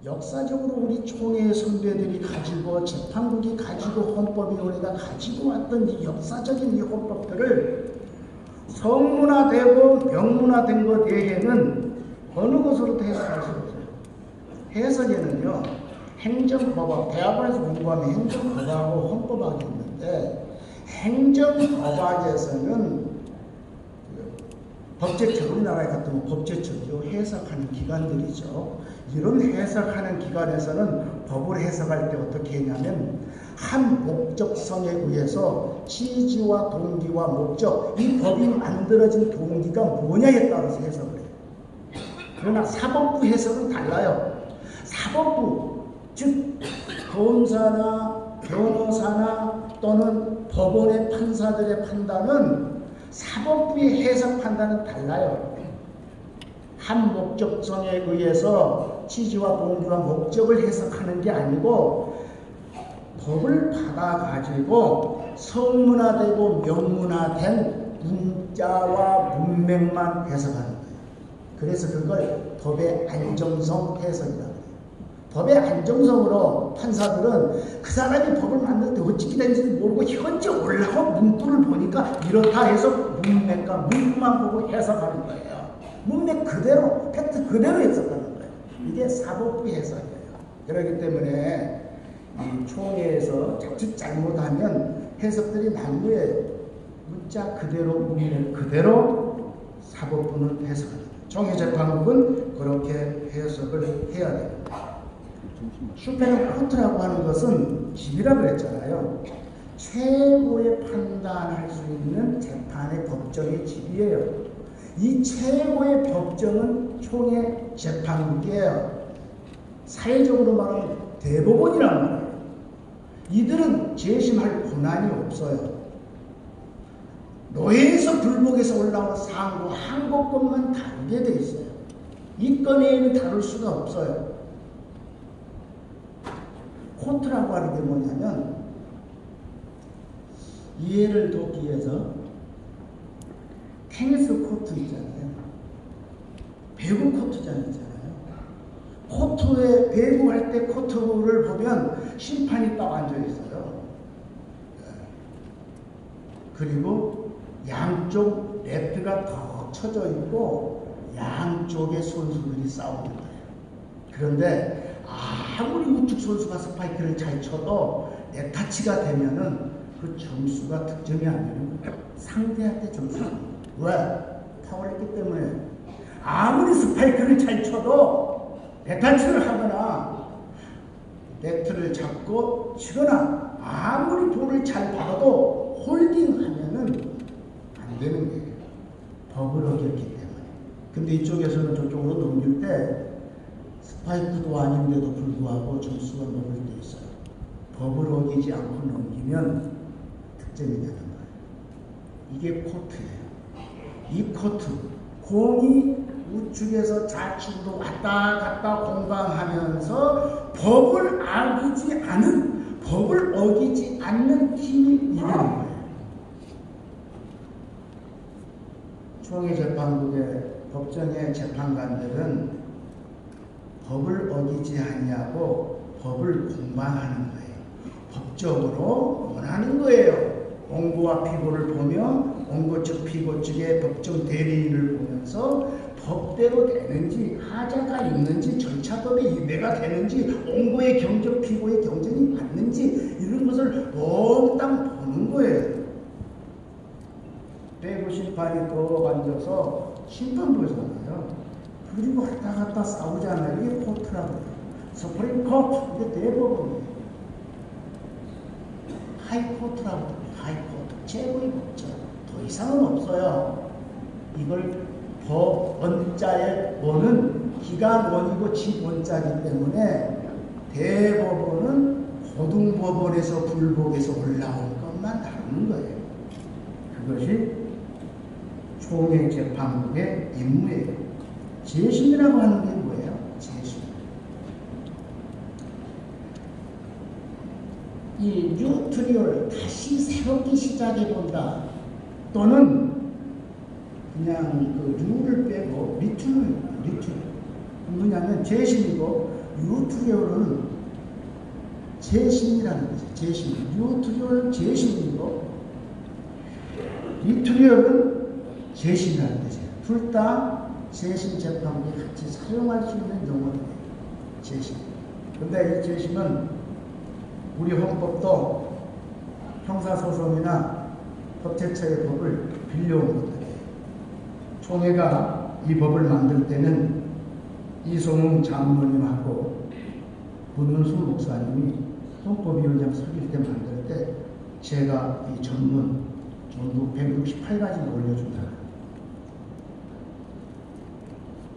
역사적으로 우리 총회 선배들이 가지고 재판국이 가지고 헌법위원회가 가지고 왔던 이 역사적인 이 헌법들을 성문화되고 명문화된 것 외에는 어느 것으로도 해석할 수 없어요. 해석에는요, 행정법학, 대학원에서 공부하면 행정법학하고 헌법학이 있는데, 행정법학에서는 법제처, 우리나라에 같은 법제처죠. 해석하는 기관들이죠. 이런 해석하는 기관에서는 법을 해석할 때 어떻게 했냐면 한 목적성에 의해서 취지와 동기와 목적, 이 법이 만들어진 동기가 뭐냐에 따라서 해석을 해요. 그러나 사법부 해석은 달라요. 사법부, 즉 검사나 변호사나 또는 법원의 판사들의 판단은 사법부의 해석 판단은 달라요. 한 목적성에 의해서 취지와 동기와 목적을 해석하는 게 아니고 법을 받아가지고 성문화되고 명문화된 문자와 문맥만 해석하는 거예요. 그래서 그걸 법의 안정성 해석이라고 해요. 법의 안정성으로 판사들은 그 사람이 법을 만드는데 어찌게 된지도 모르고 현재 올라온 문구를 보니까 이렇다 해서 문맥과 문구만 보고 해석하는 거예요. 문맥 그대로, 팩트 그대로 해석하는 거예요. 이게 사법부 해석이에요. 그렇기 때문에 이 총회에서 자칫 잘못하면 해석들이 난무해요. 문자 그대로, 문맥 그대로 사법부는 해석합니다. 총회재판국은 그렇게 해석을 해야 됩니다. 슈페르 코트라고 하는 것은 집이라고 그랬잖아요. 최고의 판단할 수 있는 재판의 법정의 집이에요. 이 최고의 법정은 총회 재판국이에요. 사회적으로 말하면 대법원이란 말이에요. 이들은 재심할 권한이 없어요. 노예에서 불복에서 올라온 상고 한 것만 다루게 돼 있어요. 이 건에는 다룰 수가 없어요. 코트라고 하는 게 뭐냐면 이해를 돕기 위해서 테니스 코트 있잖아요. 배구 코트장 있잖아요. 코트에 배구할 때 코트를 보면 심판이 딱 앉아 있어요. 그리고 양쪽 네트가 더 쳐져 있고 양쪽의 선수들이 싸우는 거예요. 그런데 아무리 우측 선수가 스파이크를 잘 쳐도 네타치가 되면은 그 점수가 득점이 안 되는 거예요. 상대한테 점수가. 왜? 파울을 했기 때문에. 아무리 스파이크를 잘 쳐도 네타치를 하거나 네트를 잡고 치거나 아무리 볼을 잘 받아도 홀딩하면은 안 되는 거예요. 법을 어겼기 때문에. 근데 이쪽에서는 저쪽으로 넘길 때 스파이크도 아닌데도 불구하고 점수가 넘을 때 있어요. 법을 어기지 않고 넘기면 득점이 되는 거예요. 이게 코트예요. 이 코트, 공이 우측에서 좌측으로 왔다 갔다 공방하면서 법을 어기지 않는 팀이 이기는 거예요. 총회재판국의 법정의 재판관들은 법을 어기지 않냐고 법을 공방하는 거예요. 법적으로 원하는 거예요. 원고와 피고를 보며 원고 측 피고 측의 법정 대리인을 보면서 법대로 되는지 하자가 있는지 절차법에 위배가 되는지 원고의 경쟁 피고의 경쟁이 맞는지 이런 것을 몽땅 보는 거예요. 배구 심판이 또 앉아서 심판 보잖아요. 그리고 왔다 갔다 싸우잖아요. 이게 코트라고 해요. 스프링 코트, 이게 대법원이에요. 하이코트라고 해요. 하이코트, 최고의 법정. 더 이상은 없어요. 이걸 법 원자의 원은 기간원이고 집원자이기 때문에 대법원은 고등법원에서 불복에서 올라온 것만 다루는 거예요. 그것이 총회재판국의 임무예요. 재심이라고 하는 게 뭐예요? 재심. 이 뉴트리얼 다시 새롭게 시작해본다. 또는 그냥 그 류를 빼고 리툴. 뭐냐면 재심이고 뉴트리얼 뉴트리얼은 재심이라는 거죠. 재심. 뉴트리얼은 재심이고 뉴트리얼은 재심이라는 거죠. 둘 다 재심 재판부에 같이 사용할 수 있는 용어들이에요. 재심. 근데 이 재심은 우리 헌법도 형사소송이나 법제처의 법을 빌려온 것들이에요. 총회가 이 법을 만들 때는 이송웅 장로님하고 문은수 목사님이 헌법위원장 서길 때 만들 때 제가 이 전문 전부 168가지를 올려준다.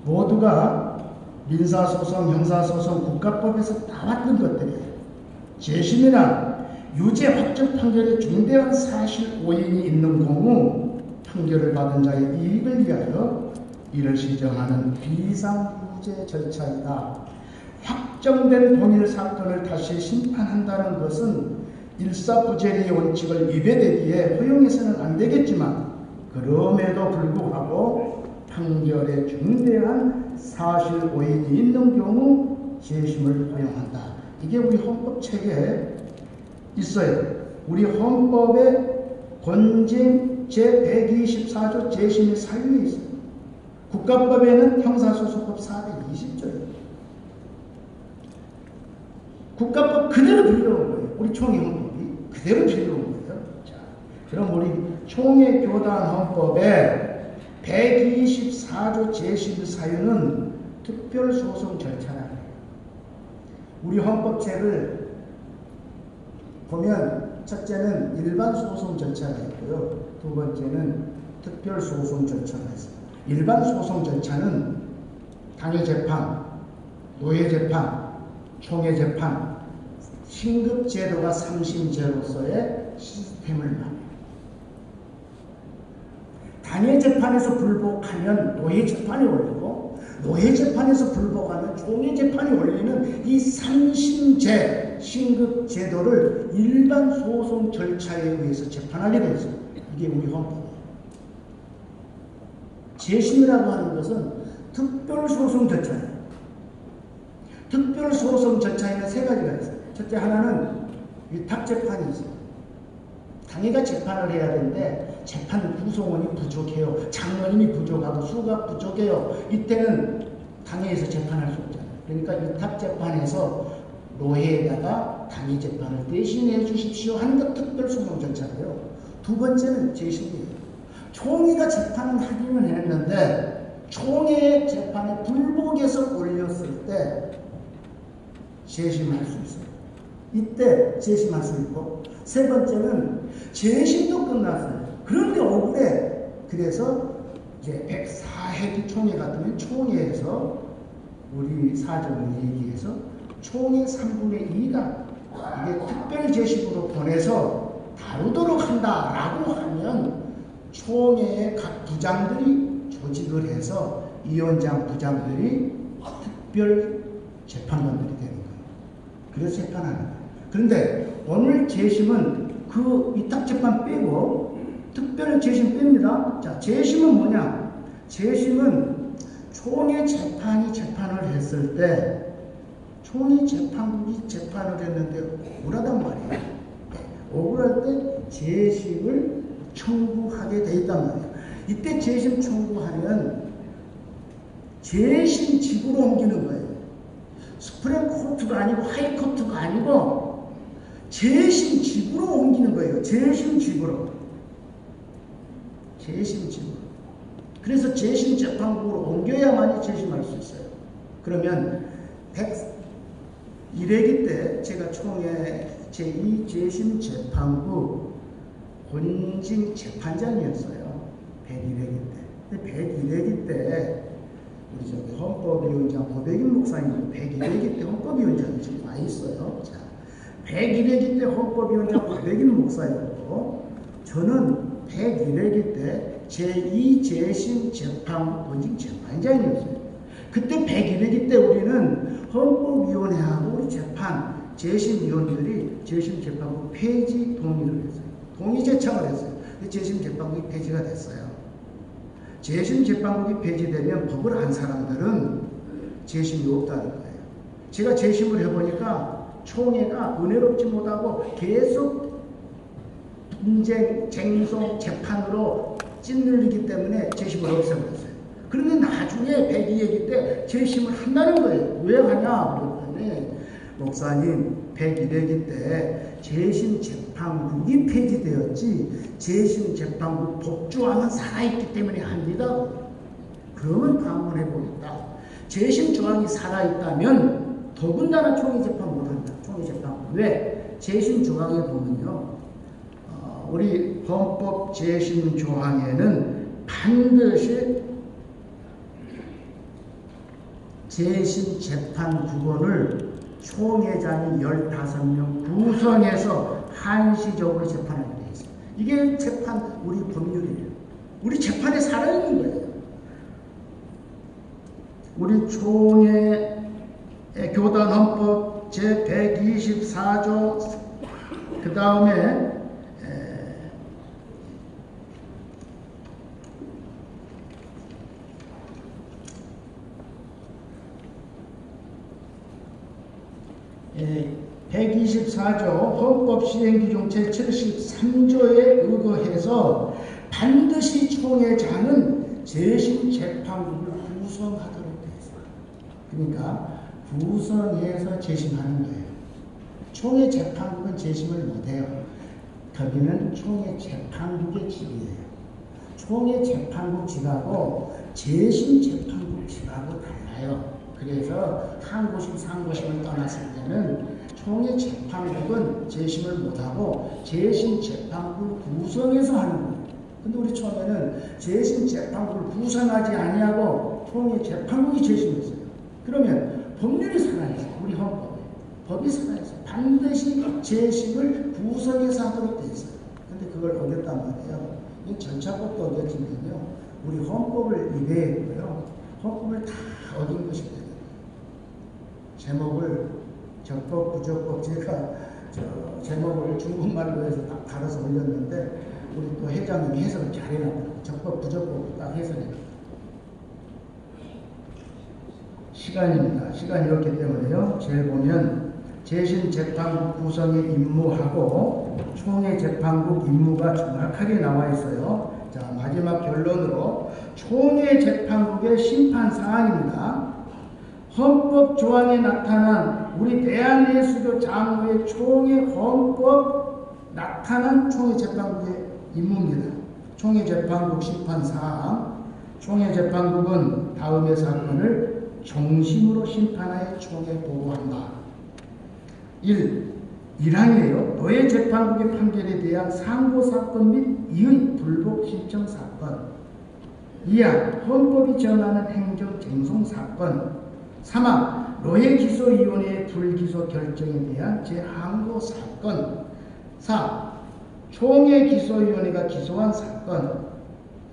모두가 민사소송, 형사소송, 국가법에서 나왔던 것들이에요. 재심이란 유죄 확정 판결에 중대한 사실 오인이 있는 경우 판결을 받은 자의 이익을 위하여 이를 시정하는 비상유죄 절차이다. 확정된 동일 사건을 다시 심판한다는 것은 일사부재리의 원칙을 위배되기에 허용해서는 안 되겠지만 그럼에도 불구하고 판결에 중대한 사실 오인이 있는 경우 재심을 허용한다. 이게 우리 헌법 체계에 있어요. 우리 헌법의 권징 제124조 재심의 사유에 있어요. 국가법에는 형사소송법 420조예요. 국가법 그대로 빌려온 거예요. 우리 총회 헌법이 그대로 빌려온 거예요. 자, 그럼 우리 총회 교단 헌법의 124조 재심 사유는 특별소송 절차라고 해요. 우리 헌법책을 보면 첫째는 일반 소송 절차가 있고요. 두 번째는 특별소송 절차가 있어요. 일반 소송 절차는 당해재판, 노예재판, 총회재판, 신급제도가 3심제로서의 시스템을 말해요. 당해재판에서 불복하면 노예재판이 올리고 노예재판에서 불복하면 총회재판이 올리는 이 3심제 신급제도를 일반 소송 절차에 의해서 재판하게 되어 있어요. 이게 우리 헌법이에요. 재심이라고 하는 것은 특별소송 절차예요. 특별소송 절차에는 세 가지가 있어요. 첫째 하나는 위탁재판이 있어요. 당해가 재판을 해야 되는데 재판 구성원이 부족해요. 장로님이 부족하고 수가 부족해요. 이때는 당해에서 재판할 수 없잖아요. 그러니까 위탁재판에서 노예에다가 당해 재판을 대신해 주십시오 하는 것 특별소송 절차고요. 두 번째는 재심이에요. 총회가 재판을 하기는 했는데 총회 재판에 불복해서 올렸을 때 재심할 수 있어요. 이때 재심할 수 있고, 세 번째는 재심도 끝났어요. 그런데 억울해. 그래서 이제 104회기 총회 같으면 총회에서 우리 사정을 얘기해서 총회 3분의 2가 이게 특별 재심으로 보내서 다루도록 한다라고 하면 총회의 각 부장들이 조직을 해서 위원장 부장들이 특별 재판관들이 되는 거예요. 그래서 재판하는 거예요. 그런데 오늘 재심은 그 위탁재판 빼고 특별 재심 뺍니다. 자, 재심은 뭐냐? 재심은 총회 재판이 재판을 했을 때 총회 재판국이 재판을 했는데 억울하단 말이에요. 억울할 때 재심을 청구하게 돼 있단 말이에요. 이때 재심 청구하면 재심직으로 옮기는 거예요. 스프링 코트가 아니고 하이코트가 아니고 재심직으로 옮기는 거예요. 재심직으로. 재심직으로. 그래서 재심재판국으로 옮겨야만이 재심할 수 있어요. 그러면 101회기 때 제가 총회 제2재심재판국 본징 재판장이었어요. 101회기 때. 근데 101회기 때 우리 저기 헌법위원장 고백인 목사님 101회기 때 헌법위원장이 지금 와 있어요. 자, 101회기 때 헌법위원장 고백인 목사였고 저는 101회기 때 제2재심재판국 본징 재판장이었어요. 그때 101회기 때 우리는 헌법위원회하고 우리 재판 재심위원들이 재심재판국 폐지 동의를 했어요. 동의 제청을 했어요. 재심재판국이 폐지가 됐어요. 재심재판국이 폐지되면 법을 안 사람들은 재심이 없다는 거예요. 제가 재심을 해보니까 총회가 은혜롭지 못하고 계속 분쟁, 쟁송, 재판으로 찌눌리기 때문에 재심을 없애버렸어요. 그런데 나중에 102회기 때 재심을 한다는 거예요. 왜 하냐 그랬더니 목사님 101회기 때 재심 재판국이 폐지되었지 재심 재판국 법조항은 살아있기 때문에 합니다. 그러면 방문해 보겠다. 재심 조항이 살아있다면 더군다나 총회재판 못한다. 총회재판. 왜? 재심 조항에 보면요. 우리 헌법 재심 조항에는 반드시 재심 재판국원을 총회장이 15명 구성해서 한시적으로 재판하게 되어 있어요. 이게 재판, 우리 법률이에요. 우리 재판에 살아있는 거예요. 우리 총회 교단헌법 제124조 그 다음에 예, 124조 헌법시행규정 제73조에 의거해서 반드시 총회장은 재심 재판국을 구성하도록 되어 있어요. 그러니까 구성해서 재심하는 거예요. 총회 재판국은 재심을 못해요. 거기는 총회 재판국의 집이에요. 총회 재판국 집하고 재심 재판국 집하고 달라요. 그래서 항고심, 상고심을 떠났을 때는 총회 재판국은 재심을 못하고 재심 재판국을 구성해서 하는 거예요. 근데 우리 총회는 재심 재판국을 구성하지 아니하고 총회 재판국이 재심했어요. 그러면 법률이 살아있어요. 우리 헌법에. 법이 살아있어요. 반드시 재심을 구성해서 하도록 되어 있어요. 근데 그걸 어겼단 말이에요. 이 절차법도 어겼지만요. 우리 헌법을 위배했고요. 헌법을 다 어긴 것입니다. 제목을 적법, 부적법 제가 제목을 중국말로 해서 딱 갈아서 올렸는데 우리 또 회장님이 해석을 잘 해놨더라고요. 적법, 부적법 딱 해석해요. 시간입니다. 시간이 없기 때문에요. 제일 보면 재심 재판국 구성의 임무하고 총회 재판국 임무가 정확하게 나와 있어요. 자, 마지막 결론으로 총회 재판국의 심판 사항입니다. 헌법 조항에 나타난 우리 대한예수교 장로의 총회 헌법 나타난 총회 재판국의 임무입니다. 총회 재판국 심판 사항. 총회 재판국은 다음의 사건을 종심으로 심판하여 총회에 보고한다. 1항이에요. 노예 재판국의 판결에 대한 상고사건 및 이의 불복 신청 사건. 2항 헌법이 정하는 행정쟁송사건. 3항 노예기소위원회의 불기소 결정에 대한 재항고 사건. 4. 총회기소위원회가 기소한 사건.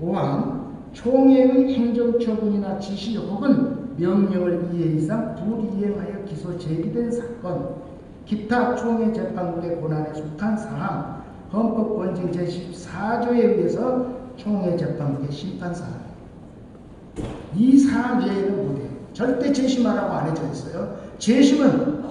5항 총회의 행정처분이나 지시 혹은 명령을 2회 이상 불이행하여 기소 제기된 사건. 기타 총회 재판국의 권한에 속한 사항. 헌법권증 제14조에 의해서 총회 재판국의 심판사항. 이 사항 외에는 못해요. 절대 재심하라고 안 해져 있어요. 재심은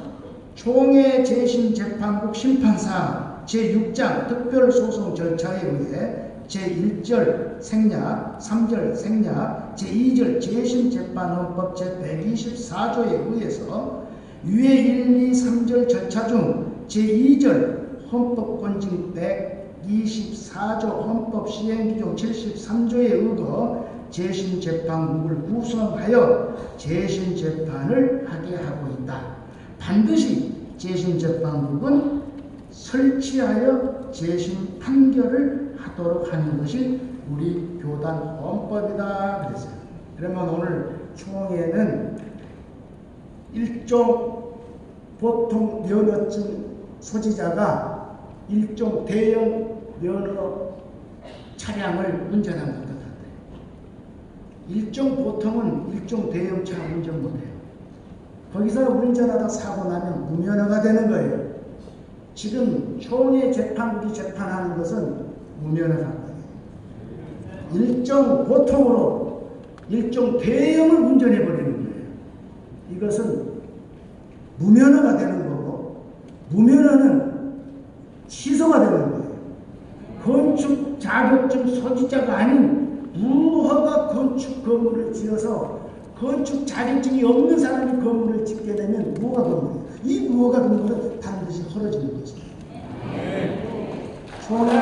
총회 재심 재판국 심판사항 제6장 특별소송 절차에 의해 제1절 생략, 3절 생략, 제2절 재심재판헌법 제124조에 의해서 유예 1, 2, 3절 절차 중 제2절 헌법권증 124조 헌법시행규정 73조에 의거 재심재판국을 구성하여 재심재판을 하게 하고 있다. 반드시 재심재판국은 설치하여 재심 판결을 하도록 하는 것이 우리 교단 헌법이다 그랬어요. 그러면 오늘 총회는 일종 보통 면허증 소지자가 일종 대형 면허 차량을 운전한 것 같아요. 일종 보통은 일종 대형 차 운전 못해요. 거기서 운전하다 사고 나면 무면허가 되는 거예요. 지금 총회 재판국이 재판하는 것은 무면허 사건이에요. 일종 보통으로 일종 대형을 운전해버리는 거예요. 이것은 무면허가 되는 거고, 무면허는 취소가 되는 거예요. 건축 자격증 소지자가 아닌 무허가 건축 건물을 지어서 건축 자격증이 없는 사람이 건물을 짓게 되면 무허가 건물이에요. 이 무허가 건물은 반드시 헐어지는 것입니다. 소원을